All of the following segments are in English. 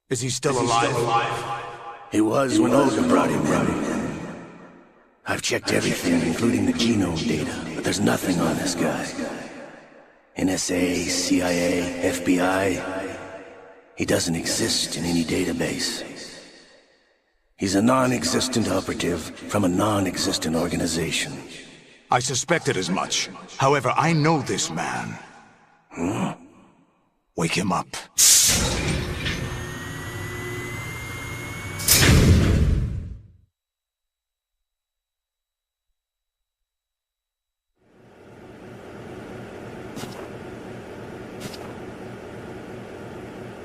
Is he still alive? He was when Olga brought him in. I've checked everything, including the genome data, but there's nothing on this guy. NSA, CIA, FBI. He doesn't exist in any database. He's a non-existent operative from a non-existent organization. I suspected as much. However, I know this man. Wake him up.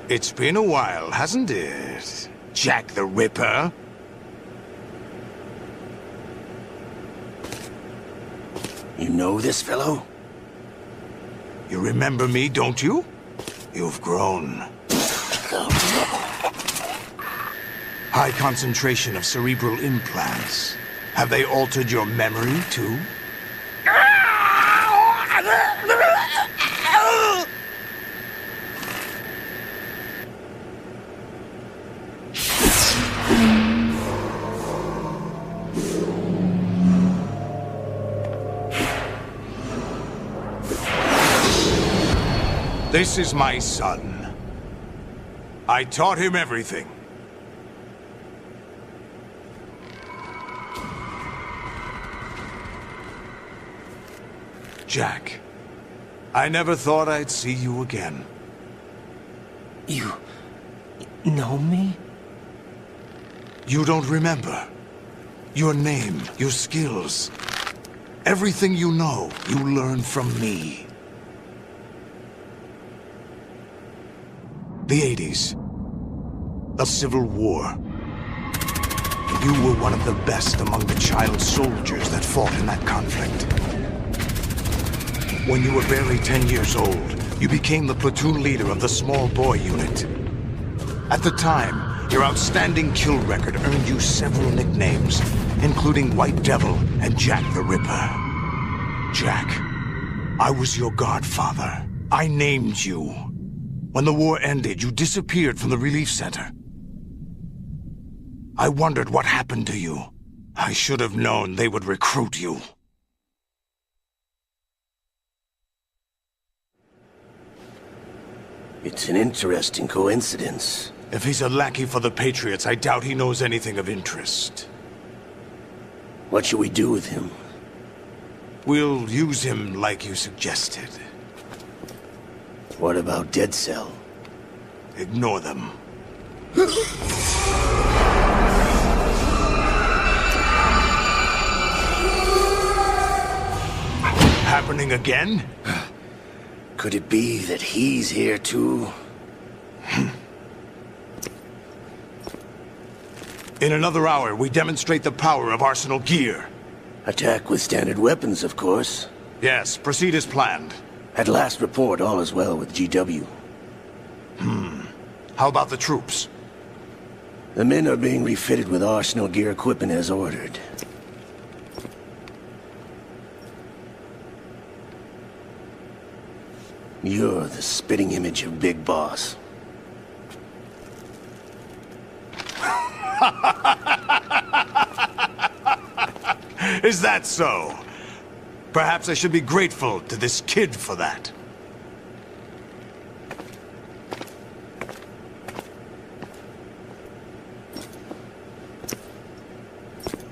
It's been a while, hasn't it? Jack the Ripper? You know this fellow? You remember me, don't you? You've grown. High concentration of cerebral implants. Have they altered your memory, too? This is my son. I taught him everything. Jack, I never thought I'd see you again. You know me? You don't remember. Your name, your skills. Everything you know, you learned from me. The 80s. The Civil War. You were one of the best among the child soldiers that fought in that conflict. When you were barely 10 years old, you became the platoon leader of the small boy unit. At the time, your outstanding kill record earned you several nicknames, including White Devil and Jack the Ripper. Jack, I was your godfather. I named you. When the war ended, you disappeared from the relief center. I wondered what happened to you. I should have known they would recruit you. It's an interesting coincidence. If he's a lackey for the Patriots, I doubt he knows anything of interest. What should we do with him? We'll use him like you suggested. What about Dead Cell? Ignore them. Happening again? Could it be that he's here too? In another hour, we demonstrate the power of Arsenal gear. Attack with standard weapons, of course. Yes, proceed as planned. At last report, all is well with GW. How about the troops? The men are being refitted with Arsenal gear equipment as ordered. You're the spitting image of Big Boss. Is that so? Perhaps I should be grateful to this kid for that.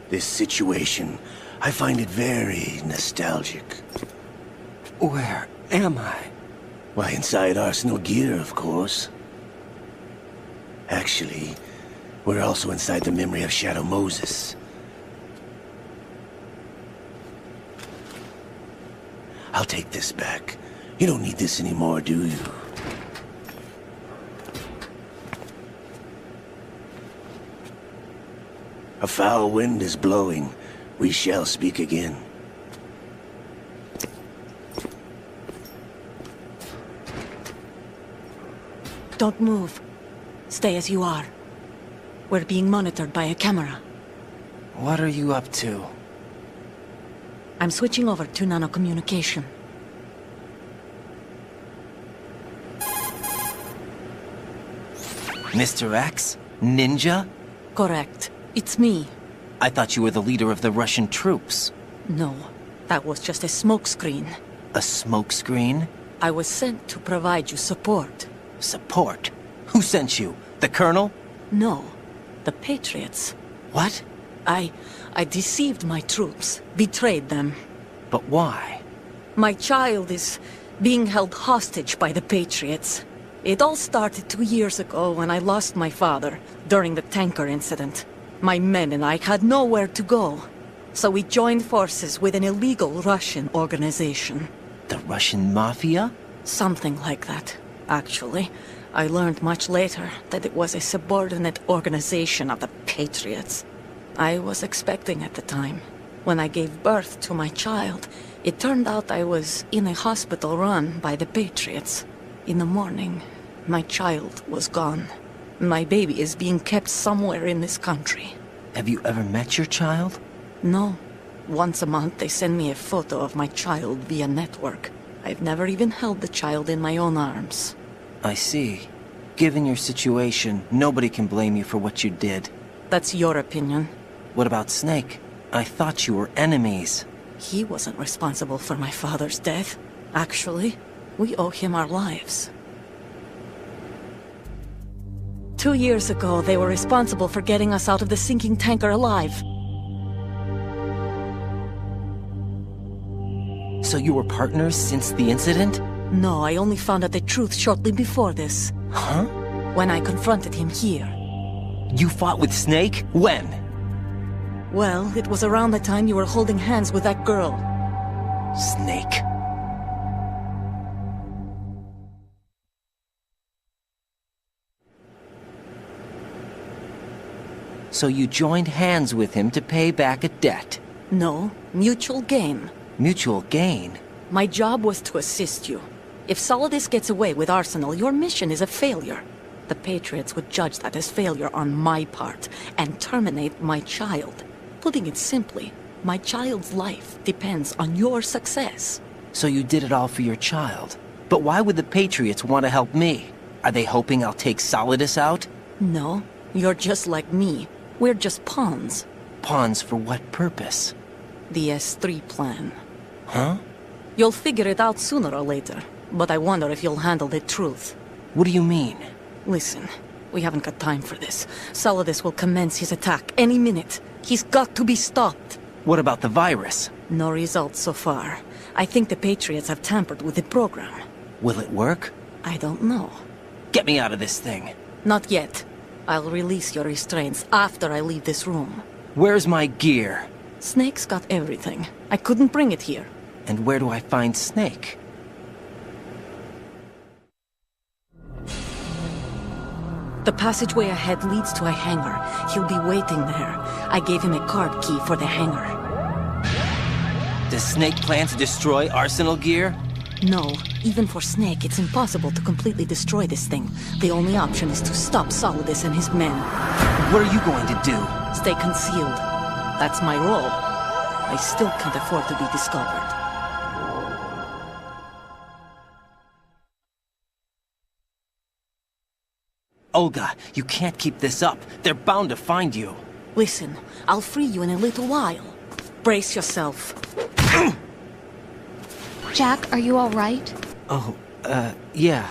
This situation, I find it very nostalgic. Where am I? Why, inside Arsenal gear, of course. Actually, we're also inside the memory of Shadow Moses. I'll take this back. You don't need this anymore, do you? A foul wind is blowing. We shall speak again. Don't move. Stay as you are. We're being monitored by a camera. What are you up to? I'm switching over to nanocommunication. Mr. X? Ninja? Correct. It's me. I thought you were the leader of the Russian troops. No, that was just a smokescreen. A smokescreen? I was sent to provide you support. Support? Who sent you? The Colonel? No, the Patriots. What? I deceived my troops, betrayed them. But why? My child is being held hostage by the Patriots. It all started 2 years ago when I lost my father during the tanker incident. My men and I had nowhere to go, so we joined forces with an illegal Russian organization. The Russian Mafia? Something like that, actually. I learned much later that it was a subordinate organization of the Patriots. I was expecting at the time. When I gave birth to my child, it turned out I was in a hospital run by the Patriots. In the morning, my child was gone. My baby is being kept somewhere in this country. Have you ever met your child? No. Once a month they send me a photo of my child via network. I've never even held the child in my own arms. I see. Given your situation, nobody can blame you for what you did. That's your opinion. What about Snake? I thought you were enemies. He wasn't responsible for my father's death. Actually, we owe him our lives. 2 years ago, they were responsible for getting us out of the sinking tanker alive. So you were partners since the incident? No, I only found out the truth shortly before this. Huh? When I confronted him here. You fought with Snake? When? Well, it was around the time you were holding hands with that girl. Snake. So you joined hands with him to pay back a debt? No, mutual gain. Mutual gain? My job was to assist you. If Solidus gets away with Arsenal, your mission is a failure. The Patriots would judge that as failure on my part, and terminate my child. Putting it simply, my child's life depends on your success. So you did it all for your child. But why would the Patriots want to help me? Are they hoping I'll take Solidus out? No, you're just like me. We're just pawns. Pawns for what purpose? The S3 plan. Huh? You'll figure it out sooner or later, but I wonder if you'll handle the truth. What do you mean? Listen, we haven't got time for this. Solidus will commence his attack any minute. He's got to be stopped. What about the virus? No results so far. I think the Patriots have tampered with the program. Will it work? I don't know. Get me out of this thing. Not yet. I'll release your restraints after I leave this room. Where's my gear? Snake's got everything. I couldn't bring it here. And where do I find Snake? The passageway ahead leads to a hangar. He'll be waiting there. I gave him a card key for the hangar. Does Snake plan to destroy Arsenal gear? No. Even for Snake, it's impossible to completely destroy this thing. The only option is to stop Solidus and his men. What are you going to do? Stay concealed. That's my role. I still can't afford to be discovered. Olga, you can't keep this up. They're bound to find you. Listen, I'll free you in a little while. Brace yourself. Jack, are you all right? Oh, yeah.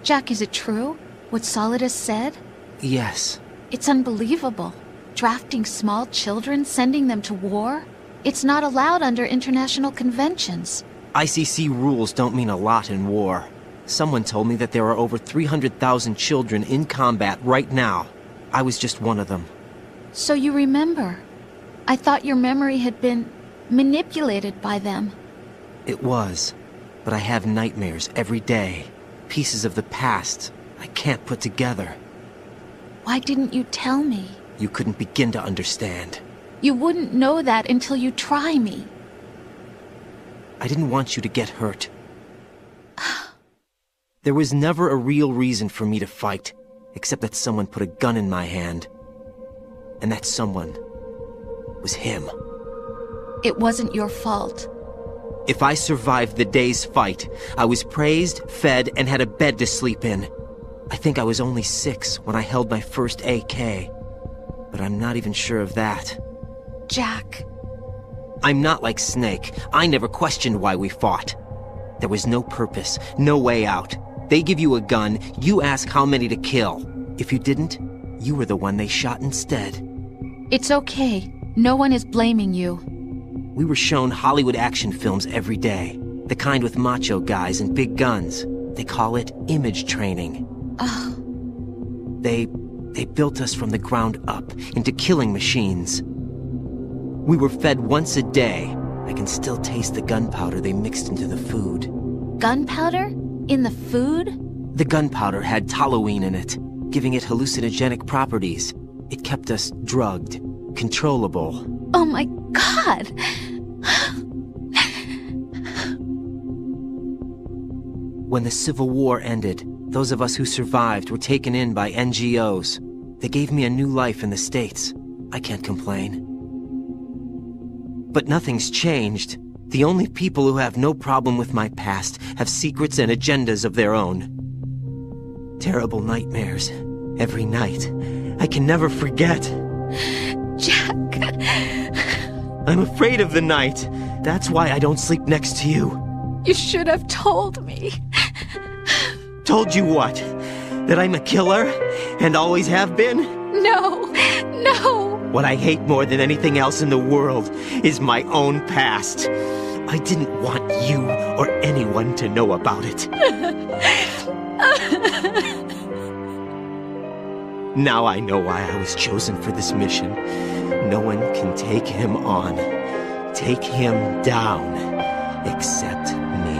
Jack, is it true? What Solidus said? Yes. It's unbelievable. Drafting small children, sending them to war? It's not allowed under international conventions. ICC rules don't mean a lot in war. Someone told me that there are over 300,000 children in combat right now. I was just one of them. So you remember? I thought your memory had been manipulated by them. It was. But I have nightmares every day. Pieces of the past I can't put together. Why didn't you tell me? You couldn't begin to understand. You wouldn't know that until you try me. I didn't want you to get hurt. There was never a real reason for me to fight, except that someone put a gun in my hand. And that someone was him. It wasn't your fault. If I survived the day's fight, I was praised, fed, and had a bed to sleep in. I think I was only 6 when I held my first AK. But I'm not even sure of that. Jack. I'm not like Snake. I never questioned why we fought. There was no purpose, no way out. They give you a gun, you ask how many to kill. If you didn't, you were the one they shot instead. It's okay. No one is blaming you. We were shown Hollywood action films every day. The kind with macho guys and big guns. They call it image training. They built us from the ground up into killing machines. We were fed once a day. I can still taste the gunpowder they mixed into the food. Gunpowder? In the food? The gunpowder had toluene in it, giving it hallucinogenic properties. It kept us drugged, controllable. Oh my God! When the Civil War ended, those of us who survived were taken in by NGOs. They gave me a new life in the States. I can't complain. But nothing's changed. The only people who have no problem with my past have secrets and agendas of their own. Terrible nightmares. Every night. I can never forget. Jack. I'm afraid of the night. That's why I don't sleep next to you. You should have told me. Told you what? That I'm a killer? And always have been? No. No. What I hate more than anything else in the world is my own past. I didn't want you or anyone to know about it. Now I know why I was chosen for this mission. No one can take him on, take him down, except me.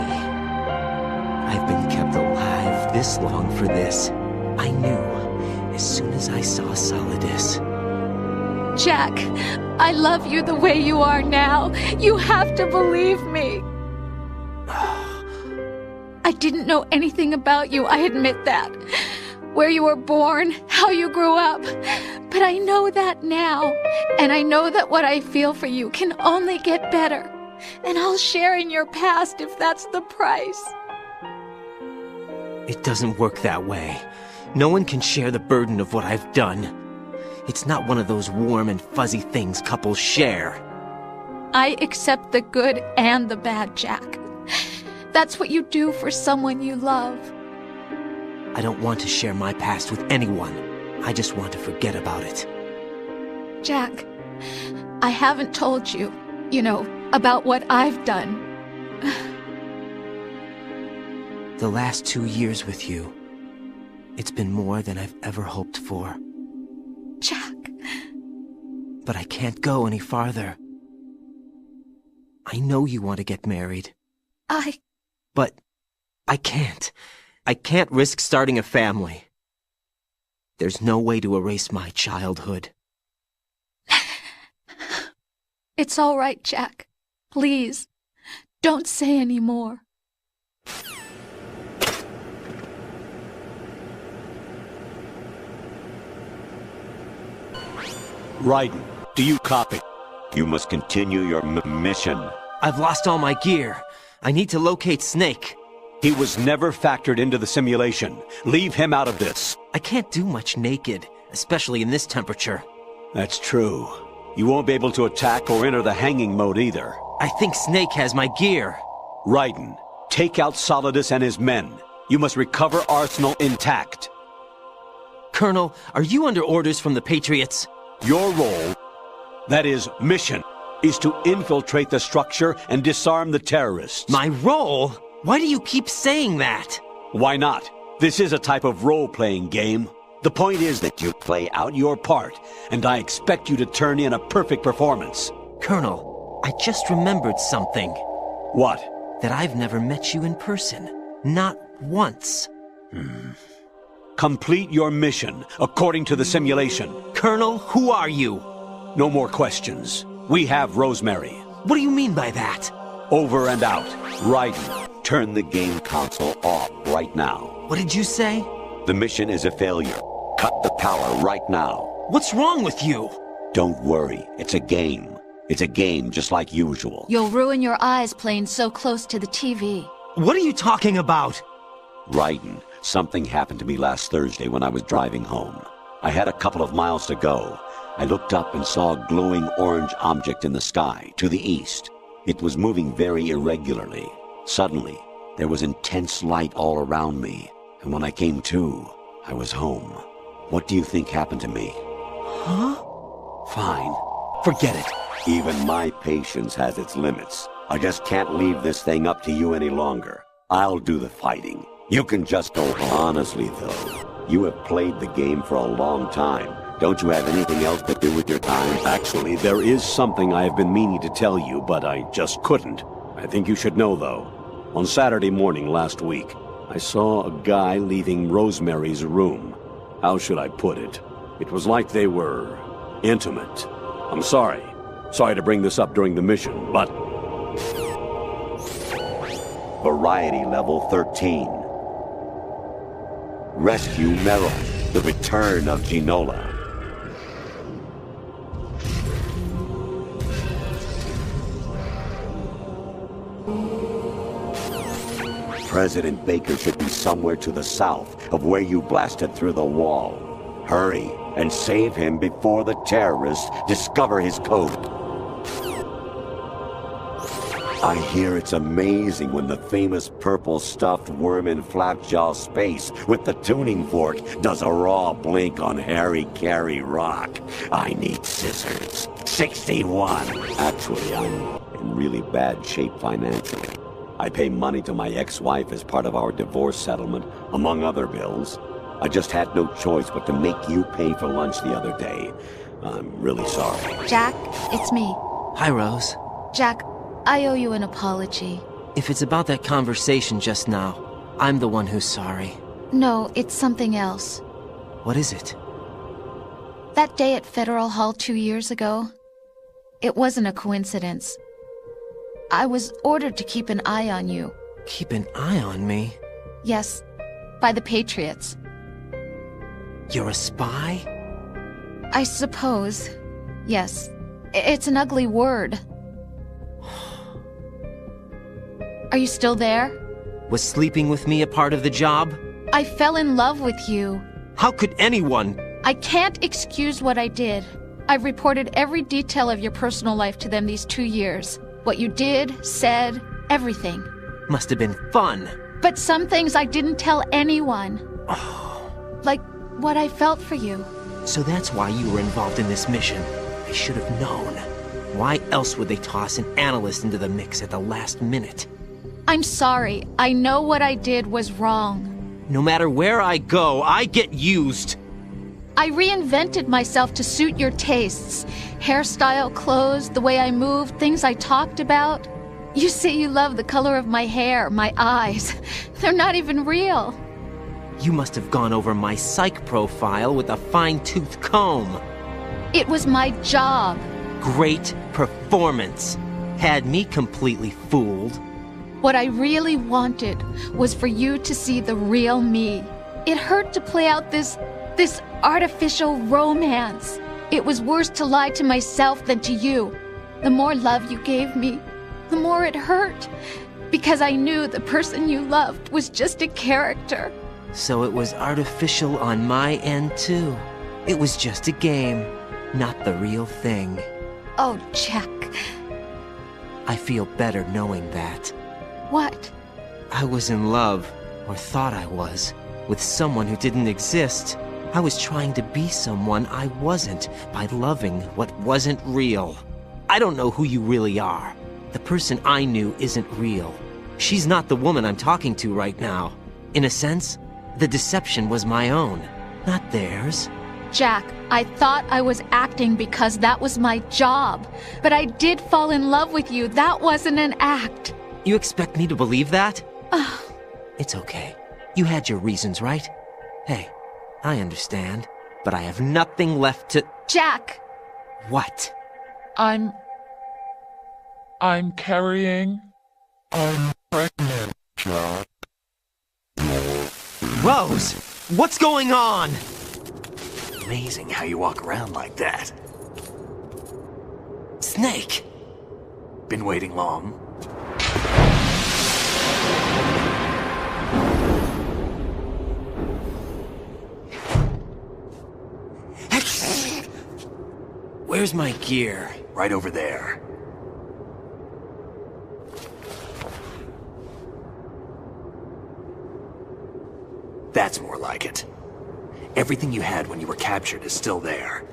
I've been kept alive this long for this. I knew as soon as I saw Solidus. Jack, I love you the way you are now. You have to believe me. I didn't know anything about you, I admit that. Where you were born, how you grew up. But I know that now. And I know that what I feel for you can only get better. And I'll share in your past if that's the price. It doesn't work that way. No one can share the burden of what I've done. It's not one of those warm and fuzzy things couples share. I accept the good and the bad, Jack. That's what you do for someone you love. I don't want to share my past with anyone. I just want to forget about it. Jack, I haven't told you, about what I've done. The last 2 years with you, it's been more than I've ever hoped for. Jack. But I can't go any farther. I know you want to get married. But I can't. I can't risk starting a family. There's no way to erase my childhood. It's all right, Jack. Please, don't say any more. Raiden, do you copy? You must continue your mission. I've lost all my gear. I need to locate Snake. He was never factored into the simulation. Leave him out of this. I can't do much naked, especially in this temperature. That's true. You won't be able to attack or enter the hanging mode either. I think Snake has my gear. Raiden, take out Solidus and his men. You must recover Arsenal intact. Colonel, are you under orders from the Patriots? Your role, that is, mission, is to infiltrate the structure and disarm the terrorists. My role? Why do you keep saying that? Why not? This is a type of role-playing game. The point is that you play out your part, and I expect you to turn in a perfect performance. Colonel, I just remembered something. What? That I've never met you in person. Not once. Complete your mission, according to the simulation. Colonel, who are you? No more questions. We have Rosemary. What do you mean by that? Over and out. Raiden, turn the game console off right now. What did you say? The mission is a failure. Cut the power right now. What's wrong with you? Don't worry. It's a game. It's a game just like usual. You'll ruin your eyes playing so close to the TV. What are you talking about? Raiden, Something happened to me last Thursday when I was driving home. I had a couple of miles to go. I looked up and saw a glowing orange object in the sky, to the east. It was moving very irregularly. Suddenly, there was intense light all around me, and when I came to, I was home. What do you think happened to me? Huh? Fine. Forget it. Even my patience has its limits. I just can't leave this thing up to you any longer. I'll do the fighting. You can just go home. Honestly, though, you have played the game for a long time. Don't you have anything else to do with your time? Actually, there is something I have been meaning to tell you, but I just couldn't. I think you should know, though. On Saturday morning last week, I saw a guy leaving Rosemary's room. How should I put it? It was like they were intimate. I'm sorry. Sorry to bring this up during the mission, but... Variety level 13. Rescue Merrill. The return of Ginola. President Baker should be somewhere to the south of where you blasted through the wall. Hurry and save him before the terrorists discover his code. I hear it's amazing when the famous purple stuffed worm in Flapjaw space with the tuning fork does a raw blink on Harry Carey rock. I need scissors. 61. Actually, I'm in really bad shape financially. I pay money to my ex-wife as part of our divorce settlement, among other bills. I just had no choice but to make you pay for lunch the other day. I'm really sorry. Jack, it's me. Hi, Rose. Jack, I owe you an apology. If it's about that conversation just now, I'm the one who's sorry. No, it's something else. What is it? That day at Federal Hall 2 years ago, it wasn't a coincidence. I was ordered to keep an eye on you. Keep an eye on me? Yes, by the Patriots. You're a spy? I suppose. Yes. It's an ugly word. Are you still there? Was sleeping with me a part of the job? I fell in love with you. How could anyone? I can't excuse what I did. I've reported every detail of your personal life to them these 2 years. What you did, said, everything. Must have been fun. But some things I didn't tell anyone. Like what I felt for you. So that's why you were involved in this mission. I should have known. Why else would they toss an analyst into the mix at the last minute? I'm sorry. I know what I did was wrong. No matter where I go, I get used. I reinvented myself to suit your tastes. Hairstyle, clothes, the way I moved, things I talked about. You say you love the color of my hair, my eyes. They're not even real. You must have gone over my psych profile with a fine-tooth comb. It was my job. Great performance. Had me completely fooled. What I really wanted was for you to see the real me. It hurt to play out this artificial romance. It was worse to lie to myself than to you. The more love you gave me, the more it hurt. Because I knew the person you loved was just a character. So it was artificial on my end, too. It was just a game, not the real thing. Oh, Jack. I feel better knowing that. What? I was in love, or thought I was, with someone who didn't exist. I was trying to be someone I wasn't by loving what wasn't real. I don't know who you really are. The person I knew isn't real. She's not the woman I'm talking to right now. In a sense, the deception was my own, not theirs. Jack, I thought I was acting because that was my job. But I did fall in love with you. That wasn't an act. You expect me to believe that? It's okay. You had your reasons, right? Hey, I understand. But I have nothing left to... Jack! What? I'm carrying... I'm pregnant, Jack. Rose! What's going on? Amazing how you walk around like that. Snake! Been waiting long? Where's my gear? Right over there. That's more like it. Everything you had when you were captured is still there.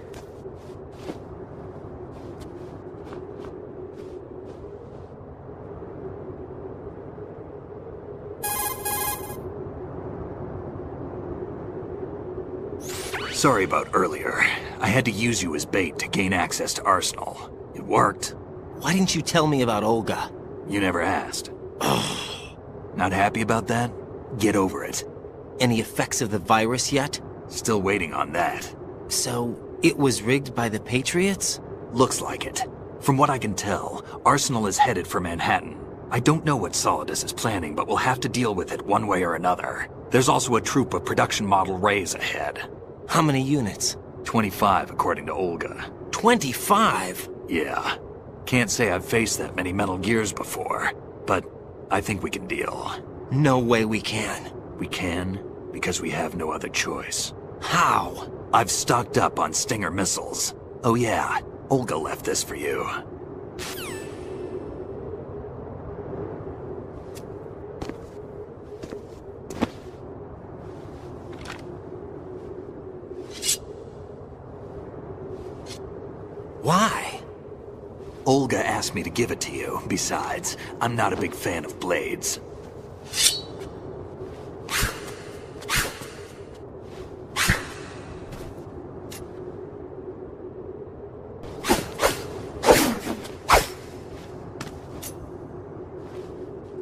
Sorry about earlier. I had to use you as bait to gain access to Arsenal. It worked. Why didn't you tell me about Olga? You never asked. Not happy about that? Get over it. Any effects of the virus yet? Still waiting on that. So, it was rigged by the Patriots? Looks like it. From what I can tell, Arsenal is headed for Manhattan. I don't know what Solidus is planning, but we'll have to deal with it one way or another. There's also a troop of production model Rays ahead. How many units? 25, according to Olga. 25? Yeah. Can't say I've faced that many Metal Gears before, but I think we can deal. No way we can. We can, because we have no other choice. How? I've stocked up on Stinger missiles. Oh yeah, Olga left this for you. Why? Olga asked me to give it to you. Besides, I'm not a big fan of blades.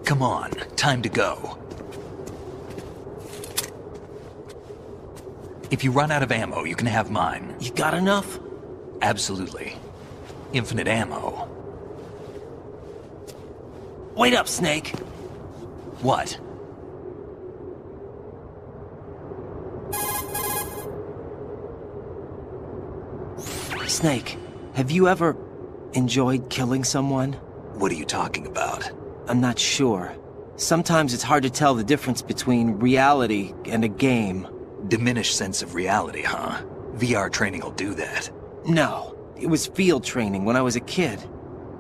Come on, time to go. If you run out of ammo, you can have mine. You got enough? Absolutely. Infinite ammo. Wait up, Snake. What? Snake, have you ever enjoyed killing someone? What are you talking about? I'm not sure. Sometimes it's hard to tell the difference between reality and a game. Diminished sense of reality, huh? VR training will do that. No, it was field training when I was a kid.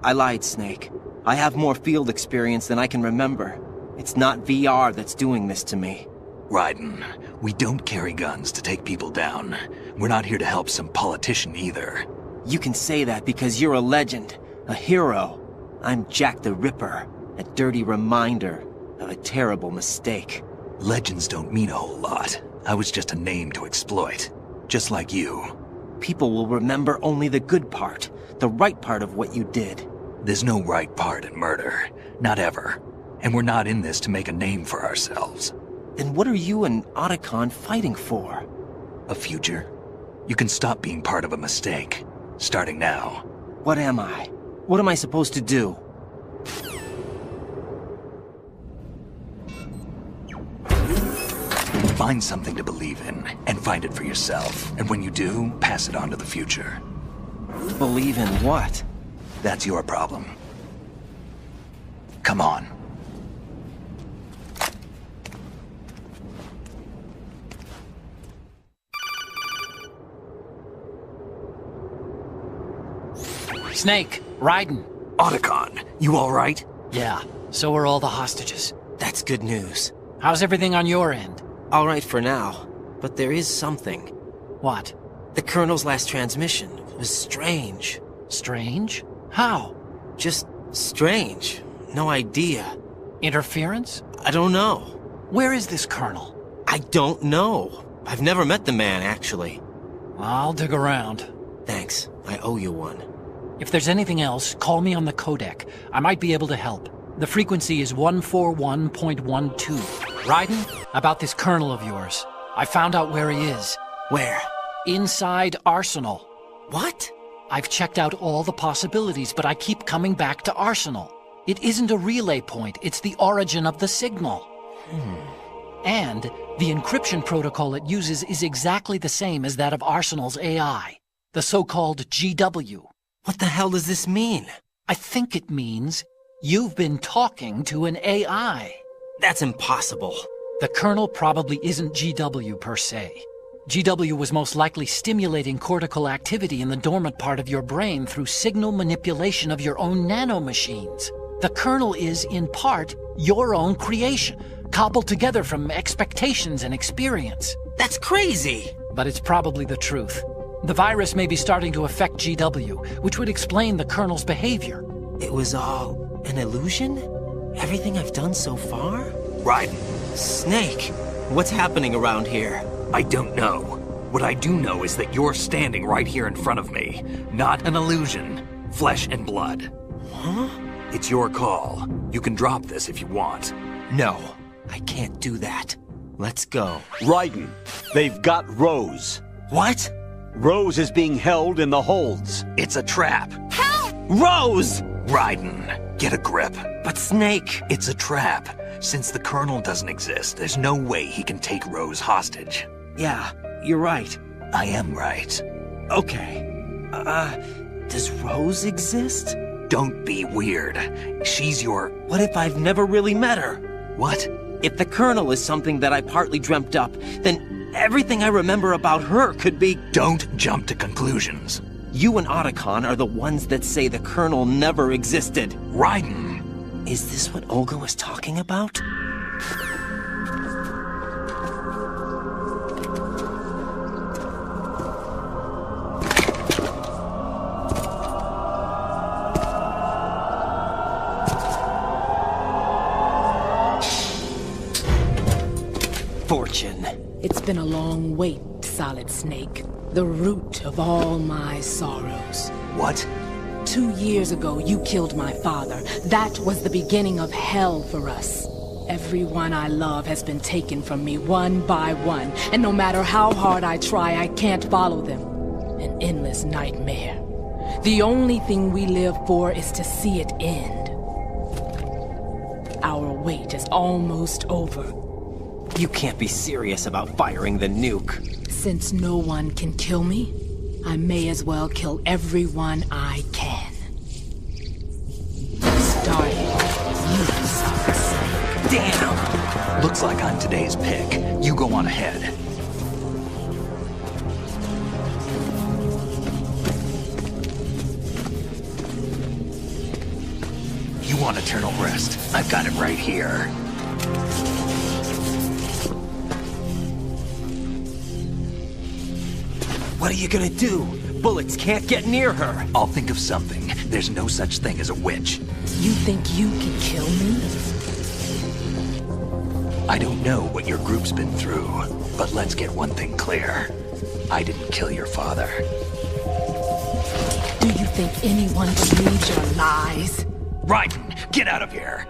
I lied, Snake. I have more field experience than I can remember. It's not VR that's doing this to me. Raiden, we don't carry guns to take people down. We're not here to help some politician either. You can say that because you're a legend, a hero. I'm Jack the Ripper, a dirty reminder of a terrible mistake. Legends don't mean a whole lot. I was just a name to exploit. Just like you. People will remember only the good part, the right part of what you did. There's no right part in murder. Not ever. And we're not in this to make a name for ourselves. Then what are you and Otacon fighting for? A future. You can stop being part of a mistake. Starting now. What am I? What am I supposed to do? Find something to believe in, and find it for yourself. And when you do, pass it on to the future. Believe in what? That's your problem. Come on. Snake, Raiden. Otacon, you all right? Yeah, so are all the hostages. That's good news. How's everything on your end? All right for now, but there is something. What? The Colonel's last transmission was strange. Strange? How? Just strange. No idea. Interference? I don't know. Where is this Colonel? I don't know. I've never met the man, actually. I'll dig around. Thanks. I owe you one. If there's anything else, call me on the codec. I might be able to help. The frequency is 141.12. Raiden, about this Colonel of yours. I found out where he is. Where? Inside Arsenal. What? I've checked out all the possibilities, but I keep coming back to Arsenal. It isn't a relay point, it's the origin of the signal. And the encryption protocol it uses is exactly the same as that of Arsenal's AI, the so-called GW. What the hell does this mean? I think it means you've been talking to an AI. That's impossible. The Colonel probably isn't GW per se, GW was most likely stimulating cortical activity in the dormant part of your brain through signal manipulation of your own nanomachines. The kernel is, in part, your own creation, cobbled together from expectations and experience. That's crazy! But it's probably the truth. The virus may be starting to affect GW, which would explain the kernel's behavior. It was all an illusion? Everything I've done so far? Raiden. Snake, what's happening around here? I don't know. What I do know is that you're standing right here in front of me. Not an illusion. Flesh and blood. Huh? It's your call. You can drop this if you want. No, I can't do that. Let's go. Raiden, they've got Rose. What? Rose is being held in the holds. It's a trap. Help! Rose! Raiden, get a grip. But Snake... It's a trap. Since the Colonel doesn't exist, there's no way he can take Rose hostage. Yeah, you're right. I am right. Okay. Does Rose exist? Don't be weird. She's your... What if I've never really met her? What? If the Colonel is something that I partly dreamt up, then everything I remember about her could be... Don't jump to conclusions. You and Otacon are the ones that say the Colonel never existed. Raiden! Is this what Olga was talking about? Fortune. It's been a long wait, Solid Snake. The root of all my sorrows. What? 2 years ago, you killed my father. That was the beginning of hell for us. Everyone I love has been taken from me one by one, and no matter how hard I try, I can't follow them. An endless nightmare. The only thing we live for is to see it end. Our wait is almost over. You can't be serious about firing the nuke. Since no one can kill me, I may as well kill everyone I can. Starting you, Solid Snake. Damn! Looks like I'm today's pick. You go on ahead. You want eternal rest? I've got it right here. What are you gonna do? Bullets can't get near her. I'll think of something. There's no such thing as a witch. You think you can kill me? I don't know what your group's been through, but let's get one thing clear. I didn't kill your father. Do you think anyone believes your lies? Raiden, get out of here!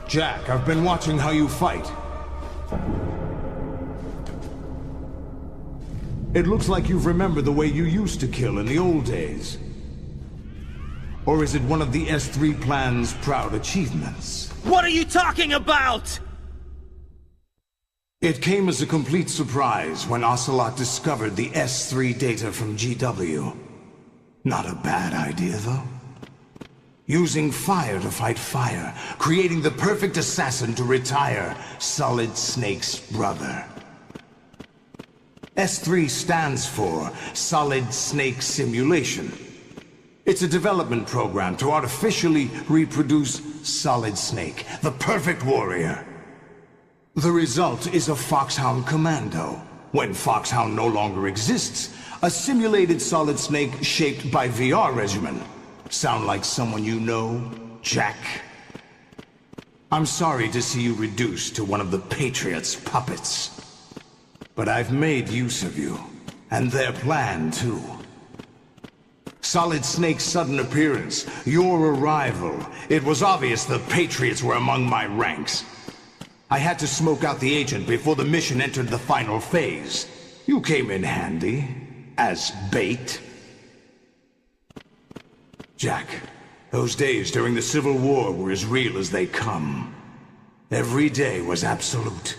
Jack, I've been watching how you fight. It looks like you've remembered the way you used to kill in the old days. Or is it one of the S3 plan's proud achievements? What are you talking about? It came as a complete surprise when Ocelot discovered the S3 data from GW. Not a bad idea, though. Using fire to fight fire, creating the perfect assassin to retire Solid Snake's brother. S3 stands for Solid Snake Simulation. It's a development program to artificially reproduce Solid Snake, the perfect warrior. The result is a Foxhound Commando. When Foxhound no longer exists, a simulated Solid Snake shaped by VR regimen. Sound like someone you know, Jack? I'm sorry to see you reduced to one of the Patriots' puppets. But I've made use of you, and their plan too. Solid Snake's sudden appearance, your arrival, it was obvious the Patriots were among my ranks. I had to smoke out the agent before the mission entered the final phase. You came in handy. As bait. Jack, those days during the Civil War were as real as they come. Every day was absolute.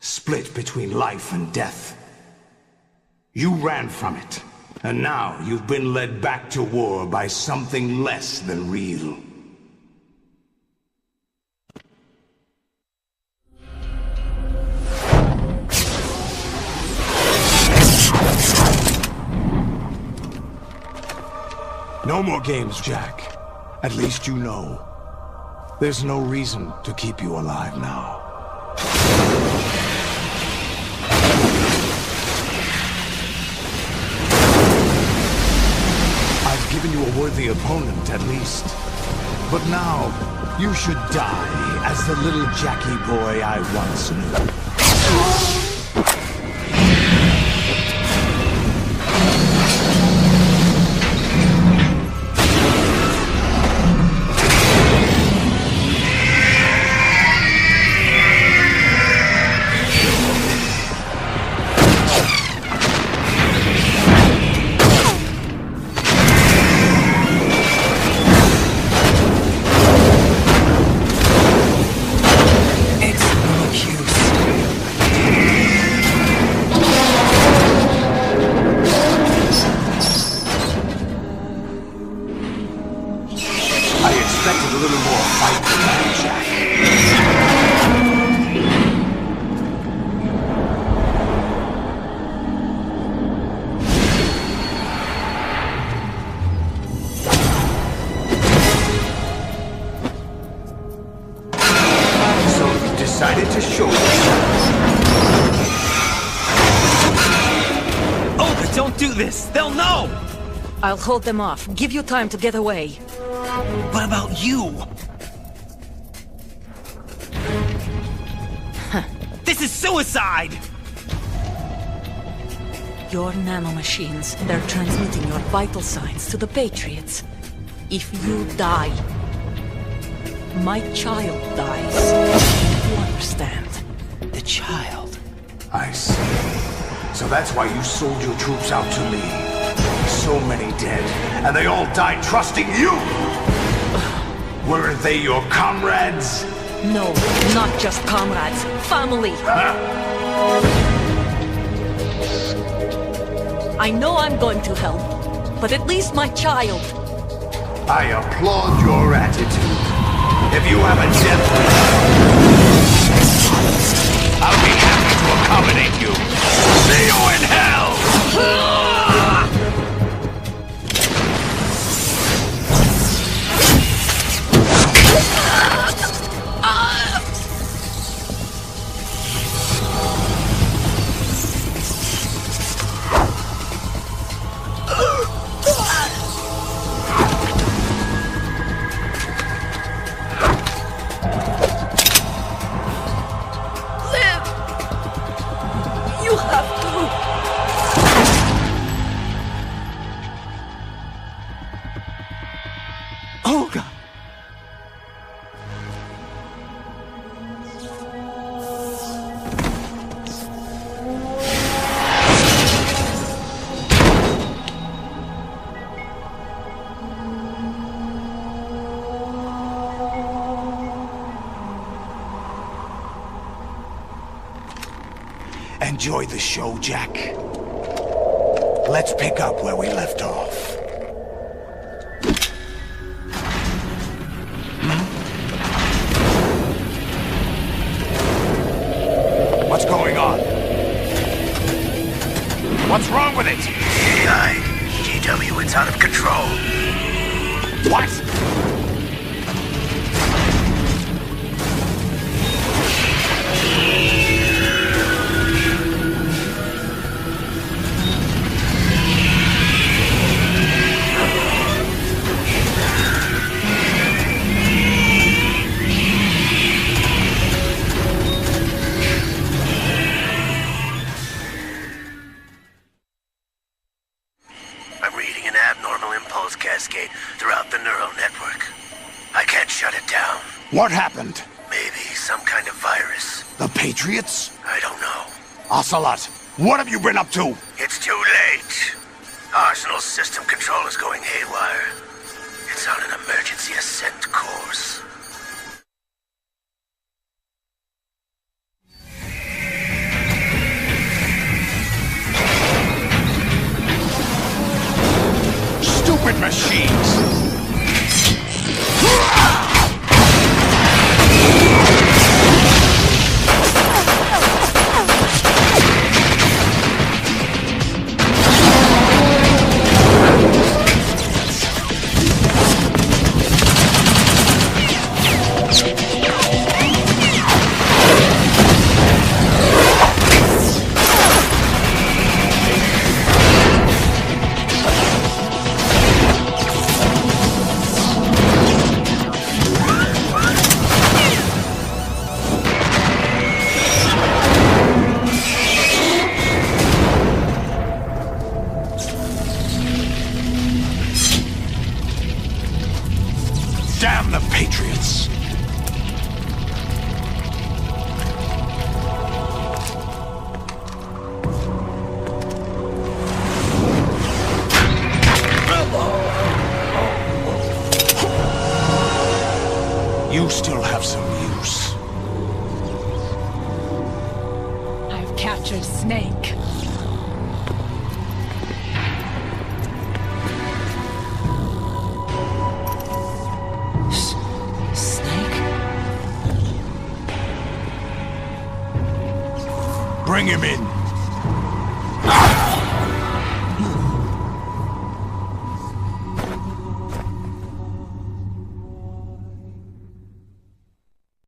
Split between life and death. You ran from it. And now you've been led back to war by something less than real. No more games, Jack. At least you know. There's no reason to keep you alive now. I've given you a worthy opponent, at least. But now, you should die as the little Jackie boy I once knew. Decided to show Olga, don't do this! They'll know! I'll hold them off. Give you time to get away. What about you? This is suicide! Your nanomachines, they're transmitting your vital signs to the Patriots. If you die, my child dies. You understand? The child. I see. So that's why you sold your troops out to me. So many dead, and they all died trusting you! Weren't they your comrades? No, not just comrades. Family! I know I'm going to hell, but at least my child. I applaud your attitude. If you have a death wish, I'll be happy to accommodate you. See you in hell! Enjoy the show, Jack. Let's pick up where we left off. What's going on? What's wrong with it? AI, GW, it's out of control. What? Throughout the neural network. I can't shut it down. What happened? Maybe some kind of virus. The Patriots? I don't know. Ocelot, what have you been up to? It's too late. Arsenal's system control is going haywire. It's on an emergency ascent course. Stupid machines! Damn the Patriots! You still have some use. I've captured Snake. Bring him in.